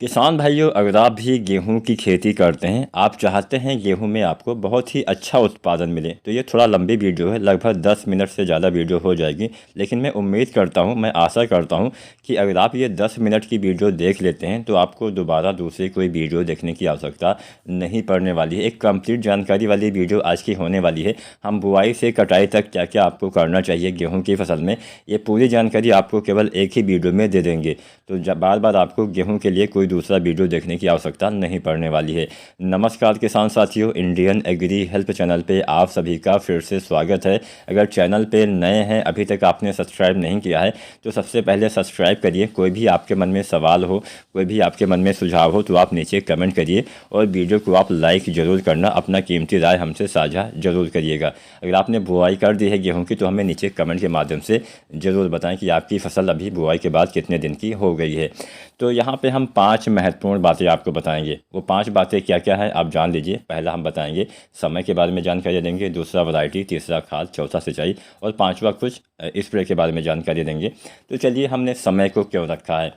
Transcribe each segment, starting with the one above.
किसान भाइयों, अगर आप भी गेहूं की खेती करते हैं, आप चाहते हैं गेहूं में आपको बहुत ही अच्छा उत्पादन मिले, तो ये थोड़ा लंबी वीडियो है, लगभग 10 मिनट से ज़्यादा वीडियो हो जाएगी। लेकिन मैं उम्मीद करता हूं, मैं आशा करता हूं कि अगर आप ये 10 मिनट की वीडियो देख लेते हैं तो आपको दोबारा दूसरी कोई वीडियो देखने की आवश्यकता नहीं पड़ने वाली है। एक कंप्लीट जानकारी वाली वीडियो आज की होने वाली है। हम बुआई से कटाई तक क्या क्या आपको करना चाहिए गेहूँ की फसल में, ये पूरी जानकारी आपको केवल एक ही वीडियो में दे देंगे। तो बार बार आपको गेहूं के लिए कोई दूसरा वीडियो देखने की आवश्यकता नहीं पड़ने वाली है। नमस्कार किसान साथियों, इंडियन एग्री हेल्प चैनल पे आप सभी का फिर से स्वागत है। अगर चैनल पे नए हैं, अभी तक आपने सब्सक्राइब नहीं किया है, तो सबसे पहले सब्सक्राइब करिए। कोई भी आपके मन में सवाल हो, कोई भी आपके मन में सुझाव हो, तो आप नीचे कमेंट करिए और वीडियो को आप लाइक ज़रूर करना, अपना कीमती राय हमसे साझा ज़रूर करिएगा। अगर आपने बुआई कर दी है गेहूँ की, तो हमें नीचे कमेंट के माध्यम से ज़रूर बताएं कि आपकी फसल अभी बुआई के बाद कितने दिन की हो गई है। तो यहाँ पे हम 5 महत्वपूर्ण बातें आपको बताएंगे। वो 5 बातें क्या क्या है आप जान लीजिए। पहला हम बताएंगे समय के बारे में जानकारी देंगे, दूसरा वैरायटी, तीसरा खाद, चौथा सिंचाई और पांचवा कुछ स्प्रे के बारे में जानकारी देंगे। तो चलिए, हमने समय को क्यों रखा है।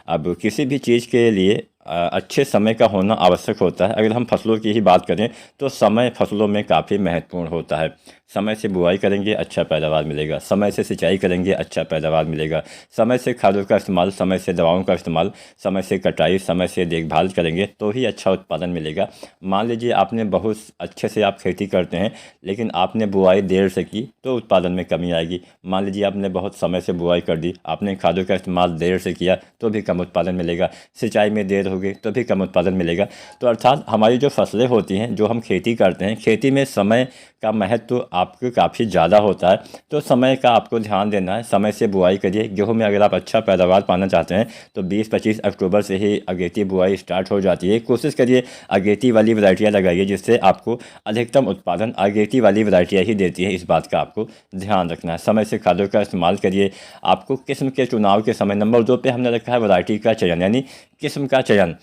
अब किसी भी चीज़ के लिए अच्छे समय का होना आवश्यक होता है। अगर हम फसलों की ही बात करें तो समय फसलों में काफ़ी महत्वपूर्ण होता है। समय से बुआई करेंगे, अच्छा पैदावार मिलेगा। समय से सिंचाई करेंगे, अच्छा पैदावार मिलेगा। समय से खादों का इस्तेमाल, समय से दवाओं का इस्तेमाल, समय से कटाई, समय से देखभाल करेंगे तो ही अच्छा उत्पादन मिलेगा। मान लीजिए आपने बहुत अच्छे से आप खेती करते हैं, लेकिन आपने बुआई देर से की तो उत्पादन में कमी आएगी। मान लीजिए आपने बहुत समय से बुआई कर दी, आपने खादों का इस्तेमाल देर से किया तो भी कम उत्पादन मिलेगा। सिंचाई में देर होगी तो भी कम उत्पादन मिलेगा। तो अर्थात हमारी जो फसलें होती हैं, जो हम खेती करते हैं, खेती में समय का महत्व आपको काफ़ी ज़्यादा होता है। तो समय का आपको ध्यान देना है। समय से बुआई करिए। गेहूं में अगर आप अच्छा पैदावार पाना चाहते हैं तो 20-25 अक्टूबर से ही अगेती बुआई स्टार्ट हो जाती है। कोशिश करिए अगेती वाली वैरायटियाँ लगाइए, जिससे आपको अधिकतम उत्पादन अगेती वाली वैरायटियाँ ही देती है। इस बात का आपको ध्यान रखना है। समय से खादों का इस्तेमाल करिए। आपको किस्म के चुनाव के समय नंबर 2 पे हमने रखा है वैरायटी का चयन, यानी किस्म का चयन।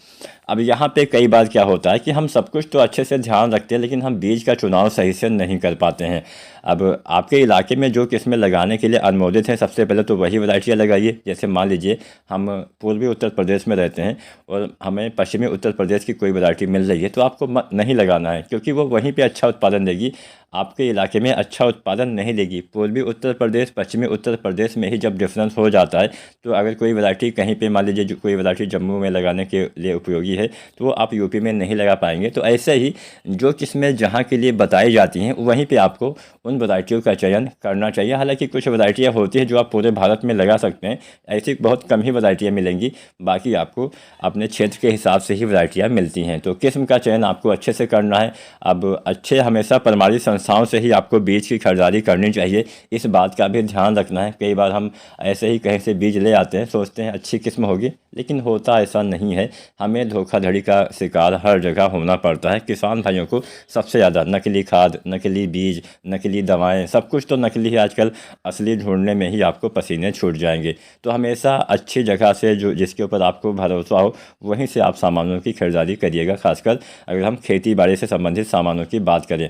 अब यहाँ पे कई बार क्या होता है कि हम सब कुछ तो अच्छे से ध्यान रखते हैं, लेकिन हम बीज का चुनाव सही से नहीं कर पाते हैं। अब आपके इलाके में जो किस्में लगाने के लिए अनुमोदित हैं, सबसे पहले तो वही वैरायटियाँ लगाइए। जैसे मान लीजिए हम पूर्वी उत्तर प्रदेश में रहते हैं और हमें पश्चिमी उत्तर प्रदेश की कोई वैरायटी मिल रही है, तो आपको नहीं लगाना है, क्योंकि वो वहीं पर अच्छा उत्पादन देगी, आपके इलाके में अच्छा उत्पादन नहीं देगी। पूर्वी उत्तर प्रदेश पश्चिमी उत्तर प्रदेश में ही जब डिफरेंस हो जाता है, तो अगर कोई वैरायटी कहीं पे मान लीजिए जो कोई वैरायटी जम्मू में लगाने के लिए उपयोगी है, तो वो आप यूपी में नहीं लगा पाएंगे। तो ऐसे ही जो किस्में जहाँ के लिए बताई जाती हैं, वहीं पे आपको उन वैरायटियों का चयन करना चाहिए। हालांकि कुछ वैरायटियाँ होती हैं जो आप पूरे भारत में लगा सकते हैं, ऐसी बहुत कम ही वैरायटियाँ मिलेंगी, बाकी आपको अपने क्षेत्र के हिसाब से ही वैरायटियाँ मिलती हैं। तो किस्म का चयन आपको अच्छे से करना है। अब अच्छे हमेशा प्रमाणित संस्थाओं से ही आपको बीज की खरीदारी करनी चाहिए, इस बात का भी ध्यान रखना है। कई बार हम ऐसे ही कहीं से बीज ले आते हैं, सोचते हैं अच्छी किस्म होगी, लेकिन होता ऐसा नहीं है। हमें धोखाधड़ी का शिकार हर जगह होना पड़ता है। किसान भाइयों को सबसे ज़्यादा नकली खाद, नकली बीज, नकली दवाएं, सब कुछ तो नकली है आजकल। असली ढूंढने में ही आपको पसीने छूट जाएंगे। तो हमेशा अच्छी जगह से, जो जिसके ऊपर आपको भरोसा हो, वहीं से आप सामानों की खरीदारी करिएगा, खासकर अगर हम खेती बाड़ी से संबंधित सामानों की बात करें।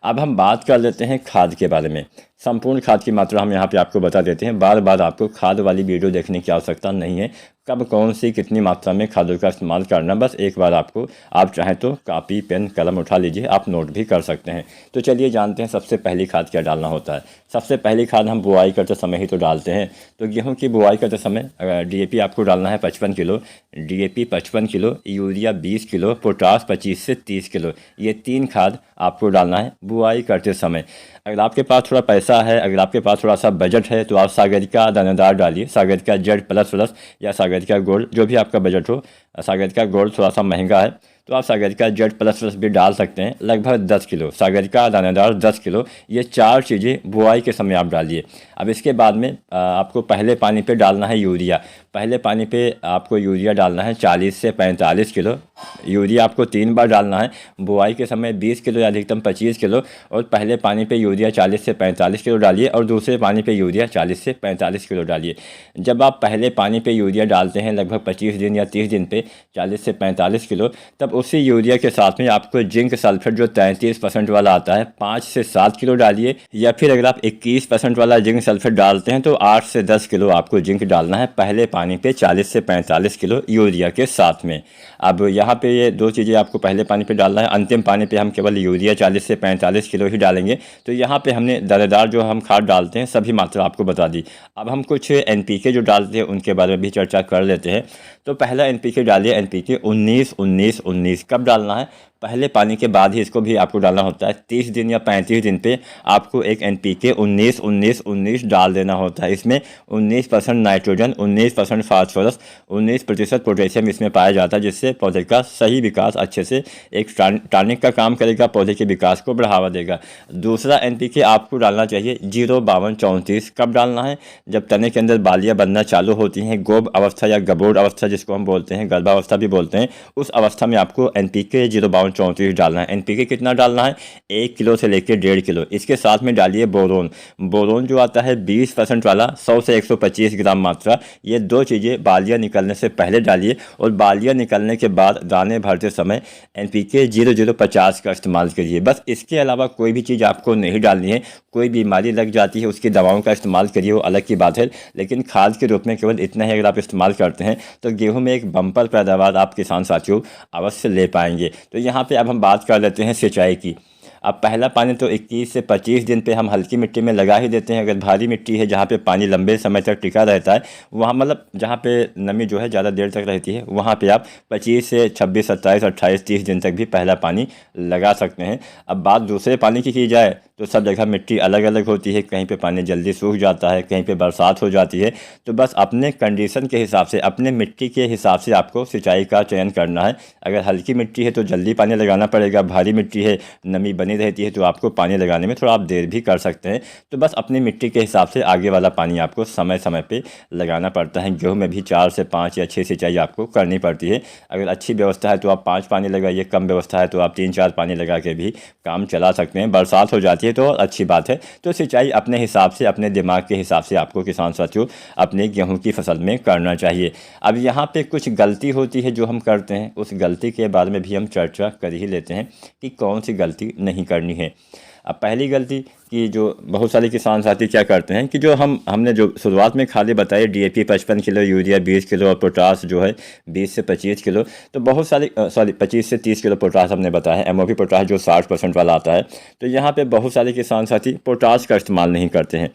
अब हम बात कर लेते हैं खाद के बारे में। संपूर्ण खाद की मात्रा हम यहाँ पे आपको बता देते हैं। बार बार आपको खाद वाली वीडियो देखने की आवश्यकता नहीं है। कब कौन सी कितनी मात्रा में खादों का इस्तेमाल करना, बस एक बार आपको, आप चाहें तो कापी पेन कलम उठा लीजिए, आप नोट भी कर सकते हैं। तो चलिए जानते हैं सबसे पहली खाद क्या डालना होता है। सबसे पहली खाद हम बुआई करते समय ही तो डालते हैं। तो गेहूँ की बुआई करते समय DAP आपको डालना है 55 kilo, DAP 55 kilo, urea 20 kilo, potash 25 से 30 किलो। ये 3 खाद आपको डालना है बुआई करते समय। अगर आपके पास थोड़ा पैसा है, अगर आपके पास थोड़ा सा बजट है, तो आप सागरिका दानेदार डालिए, सागरिका Z++ या सागरिका गोल्ड, जो भी आपका बजट हो। सागरिका गोल्ड थोड़ा सा महंगा है, तो आप सागरिका Z++ भी डाल सकते हैं। लगभग 10 किलो सागरिका दानेदार, 10 किलो, ये 4 चीज़ें बुआई के समय आप डालिए। अब इसके बाद में आपको पहले पानी पे डालना है यूरिया। पहले पानी पे आपको यूरिया डालना है 40 से 45 किलो। यूरिया आपको 3 बार डालना है। बुआई के समय 20 किलो या अधिकतम 25 किलो, और पहले पानी पे यूरिया 40 से 45 किलो डालिए, और दूसरे पानी पे यूरिया 40 से 45 किलो डालिए। जब आप पहले पानी पे यूरिया डालते हैं लगभग 25 दिन या 30 दिन पे 40 से 45 किलो, तब उसी यूरिया के साथ में आपको जिंक सल्फेट जो 33% वाला आता है 5 से 7 किलो डालिए, या फिर अगर आप 21% वाला जिंक सल्फेट डालते हैं तो 8 से 10 किलो आपको जिंक डालना है पहले पानी पे 40 से 45 किलो यूरिया के साथ में। अब यहाँ पे ये दो चीज़ें आपको पहले पानी पे डालना है, अंतिम पानी पे हम केवल यूरिया 40 से 45 किलो ही डालेंगे। तो यहाँ पे हमने दानेदार जो हम खाद डालते हैं सभी मात्रा आपको बता दी। अब हम कुछ NPK जो डालते हैं उनके बारे में भी चर्चा कर लेते हैं। तो पहला NPK डालिए, NPK 19-19-19। कब डालना है? पहले पानी के बाद ही इसको भी आपको डालना होता है। 30 दिन या 35 दिन पे आपको एक NPK 19-19-19 डाल देना होता है। इसमें 19% नाइट्रोजन, 19% फास्फोरस, 19% पोटेशियम इसमें पाया जाता है, जिससे पौधे का सही विकास अच्छे से एक टॉनिक का काम करेगा, पौधे के विकास को बढ़ावा देगा। दूसरा NPK आपको डालना चाहिए 0-52-34। कब डालना है? जब तने के अंदर बालियाँ बनना चालू होती हैं, गोब अवस्था या गबोड़ अवस्था जिसको हम बोलते हैं, गर्भावस्था भी बोलते हैं, उस अवस्था में आपको NPK 0-52-34 डालना है। NPK कितना डालना है? 1 किलो से लेकर 1.5 किलो। इसके साथ में डालिए बोरोन। बोरोन जो आता है 20% वाला, 100 से 125 ग्राम मात्रा। ये दो चीज़ें बालियाँ निकलने से पहले डालिए, और बालियाँ निकलने के बाद दाने भरते समय NPK 0050 का इस्तेमाल करिए। बस इसके अलावा कोई भी चीज़ आपको नहीं डालनी है। कोई बीमारी लग जाती है उसकी दवाओं का इस्तेमाल करिए, वो अलग की बात है, लेकिन खाद के रूप में केवल इतना ही अगर आप इस्तेमाल करते हैं तो गेहूं में एक बम्पर पैदावार आप किसान साथियों अवश्य ले पाएंगे। तो यहाँ पे अब हम बात कर लेते हैं सिंचाई की। अब पहला पानी तो 21 से 25 दिन पे हम हल्की मिट्टी में लगा ही देते हैं। अगर भारी मिट्टी है जहाँ पे पानी लंबे समय तक टिका रहता है, वहाँ मतलब जहाँ पे नमी जो है ज़्यादा देर तक रहती है, वहाँ पे आप 25 से 26, 27, 28, 30 दिन तक भी पहला पानी लगा सकते हैं। अब बात दूसरे पानी की जाए तो सब जगह मिट्टी अलग अलग होती है, कहीं पे पानी जल्दी सूख जाता है, कहीं पे बरसात हो जाती है। तो बस अपने कंडीशन के हिसाब से, अपने मिट्टी के हिसाब से आपको सिंचाई का चयन करना है। अगर हल्की मिट्टी है तो जल्दी पानी लगाना पड़ेगा, भारी मिट्टी है, नमी बनी रहती है, तो आपको पानी लगाने में थोड़ा आप देर भी कर सकते हैं। तो बस अपनी मिट्टी के हिसाब से आगे वाला पानी आपको समय समय पर लगाना पड़ता है। गेहूँ में भी 4 से 5 या 6 सिंचाई आपको करनी पड़ती है। अगर अच्छी व्यवस्था है तो आप 5 पानी लगाइए, कम व्यवस्था है तो आप 3-4 पानी लगा के भी काम चला सकते हैं। बरसात हो जाती है तो अच्छी बात है। तो सिंचाई अपने हिसाब से, अपने दिमाग के हिसाब से आपको किसान साथियों अपने गेहूं की फसल में करना चाहिए। अब यहाँ पे कुछ गलती होती है जो हम करते हैं, उस गलती के बारे में भी हम चर्चा कर ही लेते हैं कि कौन सी गलती नहीं करनी है। अब पहली गलती कि जो बहुत सारे किसान साथी क्या करते हैं कि जो हमने जो शुरुआत में खाली बताई DAP 55 किलो, यूरिया 20 किलो और पोटास जो है 20 से 25 किलो, तो बहुत सारे 25 से 30 किलो पोटास हमने बताया है। MOP पोटास जो 60% वाला आता है। तो यहाँ पे बहुत सारे किसान साथी पोटास का इस्तेमाल नहीं करते हैं।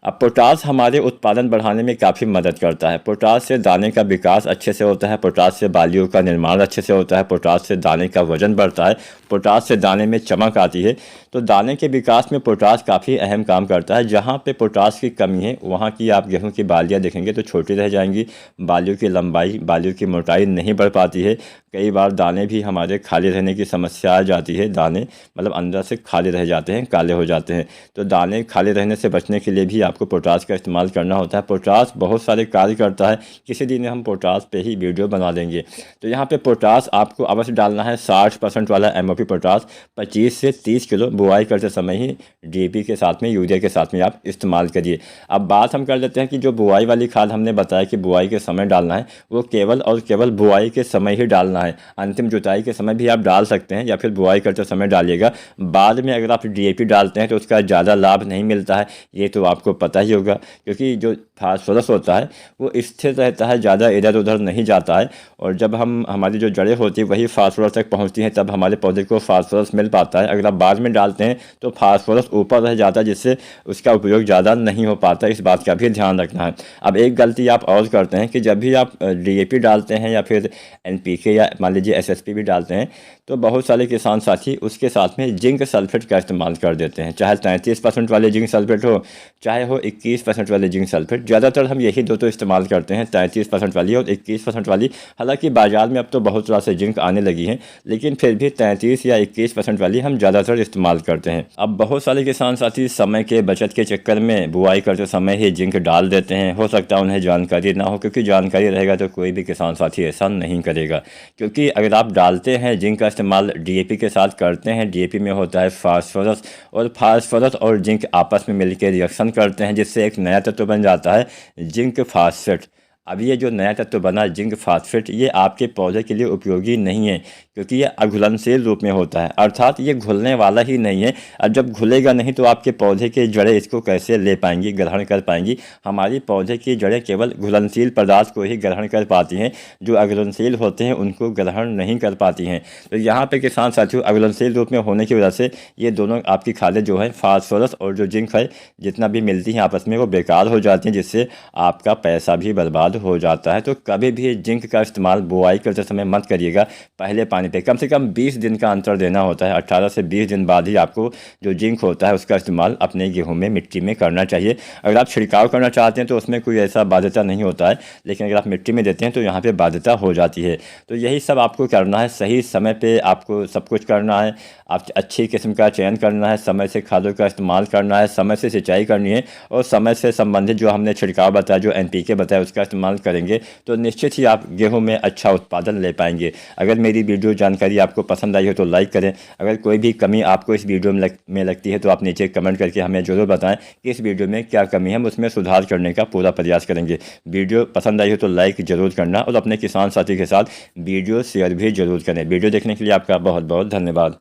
अब पोटास हमारे उत्पादन बढ़ाने में काफ़ी मदद करता है। पोटास से दाने का विकास अच्छे से होता है, पोटास से बालियों का निर्माण अच्छे से होता है, पोटास से दाने का वजन बढ़ता है, पोटास से दाने में चमक आती है। तो दाने के विकास में पोटास काफ़ी अहम काम करता है। जहाँ पे पोटास की कमी है वहाँ की आप गेहूं की बालियाँ देखेंगे तो छोटी रह जाएंगी, बालियों की लंबाई, बालियों की मोटाई नहीं बढ़ पाती है। कई बार दाने भी हमारे खाली रहने की समस्या आ जाती है, दाने मतलब अंदर से खाली रह जाते हैं, काले हो जाते हैं। तो दाने खाली रहने से बचने के लिए भी आपको पोटास का इस्तेमाल करना होता है। पोटास बहुत सारे कार्य करता है, किसी दिन हम पोटास पे ही वीडियो बना देंगे। तो यहाँ पे पोटास आपको अवश्य डालना है 60% वाला MOP पोटास 25 से 30 किलो बुआई करते समय ही DAP के साथ में, यूरिया के साथ में आप इस्तेमाल करिए। अब बात हम कर लेते हैं कि जो बुआई वाली खाद हमने बताया कि बुआई के समय डालना है, वो केवल और केवल बुआई के समय ही डालना है। अंतिम जुताई के समय भी आप डाल सकते हैं या फिर बुआई करते समय डालिएगा। बाद में अगर आप DAP डालते हैं तो उसका ज़्यादा लाभ नहीं मिलता है, ये तो आपको पता ही होगा, क्योंकि जो फास्फोरस होता है वो स्थिर रहता है, ज़्यादा इधर उधर नहीं जाता है। और जब हमारी जो जड़ें होती है वही फास्फोरस तक पहुंचती हैं, तब हमारे पौधे को फास्फोरस मिल पाता है। अगर आप बाद में डालते हैं तो फास्फोरस ऊपर रह जाता है, जिससे उसका उपयोग ज़्यादा नहीं हो पाता। इस बात का भी ध्यान रखना है। अब एक गलती आप और करते हैं कि जब भी आप DAP डालते हैं या फिर NPK या मान लीजिए SSP भी डालते हैं, तो बहुत सारे किसान साथी उसके साथ में जिंक सल्फेट का इस्तेमाल कर देते हैं। चाहे 33% वाले जिंक सल्फेट हो, चाहे हो 21% वाले जिंक सल्फेट। ज़्यादातर हम यही दो तो इस्तेमाल करते हैं, 33% वाली और 21% वाली। हालांकि बाज़ार में अब तो बहुत तरह से जिंक आने लगी हैं, लेकिन फिर भी 33 या 21% वाली हम ज़्यादातर इस्तेमाल करते हैं। अब बहुत सारे किसान साथी समय के बचत के चक्कर में बुआई करते समय ही जिंक डाल देते हैं। हो सकता है उन्हें जानकारी ना हो, क्योंकि जानकारी रहेगा तो कोई भी किसान साथी ऐसा नहीं करेगा। क्योंकि अगर आप डालते हैं जिंक का इस्तेमाल DAP के साथ करते हैं, DAP में होता है फास्फोरस, और फास्फोरस और जिंक आपस में मिलकर रिएक्शन करते हैं, जिससे एक नया तत्व बन जाता है जिंक फास्फेट। अब ये जो नया तत्व बना जिंक फास्फेट, ये आपके पौधे के लिए उपयोगी नहीं है, क्योंकि ये अघुलनशील रूप में होता है, अर्थात ये घुलने वाला ही नहीं है। और जब घुलेगा नहीं तो आपके पौधे की जड़ें इसको कैसे ले पाएंगी, ग्रहण कर पाएंगी। हमारी पौधे की जड़ें केवल घुलनशील पदार्थ को ही ग्रहण कर पाती हैं, जो अघुलनशील होते हैं उनको ग्रहण नहीं कर पाती हैं। तो यहाँ पे किसान साथियों, अघुलनशील रूप में होने की वजह से ये दोनों आपकी खादें जो है फास्फोरस और जो जिंक है, जितना भी मिलती हैं आपस में, वो बेकार हो जाती हैं, जिससे आपका पैसा भी बर्बाद हो जाता है। तो कभी भी जिंक का इस्तेमाल बुआई करते समय मत करिएगा। पहले पानी पे कम से कम 20 दिन का अंतर देना होता है। 18 से 20 दिन बाद ही आपको जो जिंक होता है उसका इस्तेमाल अपने गेहूं में, मिट्टी में करना चाहिए। अगर आप छिड़काव करना चाहते हैं तो उसमें कोई ऐसा बाध्यता नहीं होता है, लेकिन अगर आप मिट्टी में देते हैं तो यहाँ पे बाध्यता हो जाती है। तो यही सब आपको करना है, सही समय पे आपको सब कुछ करना है। आप अच्छी किस्म का चयन करना है, समय से खादों का इस्तेमाल करना है, समय से सिंचाई करनी है, और समय से संबंधित जो हमने छिड़काव बताया, जो NPK बताया, उसका इस्तेमाल करेंगे तो निश्चित ही आप गेहूं में अच्छा उत्पादन ले पाएंगे। अगर मेरी वीडियो जानकारी आपको पसंद आई हो तो लाइक करें। अगर कोई भी कमी आपको इस वीडियो में लगती है तो आप नीचे कमेंट करके हमें ज़रूर बताएं कि इस वीडियो में क्या कमी है, हम उसमें सुधार करने का पूरा प्रयास करेंगे। वीडियो पसंद आई हो तो लाइक ज़रूर करना, और अपने किसान साथी के साथ वीडियो शेयर भी ज़रूर करें। वीडियो देखने के लिए आपका बहुत बहुत धन्यवाद।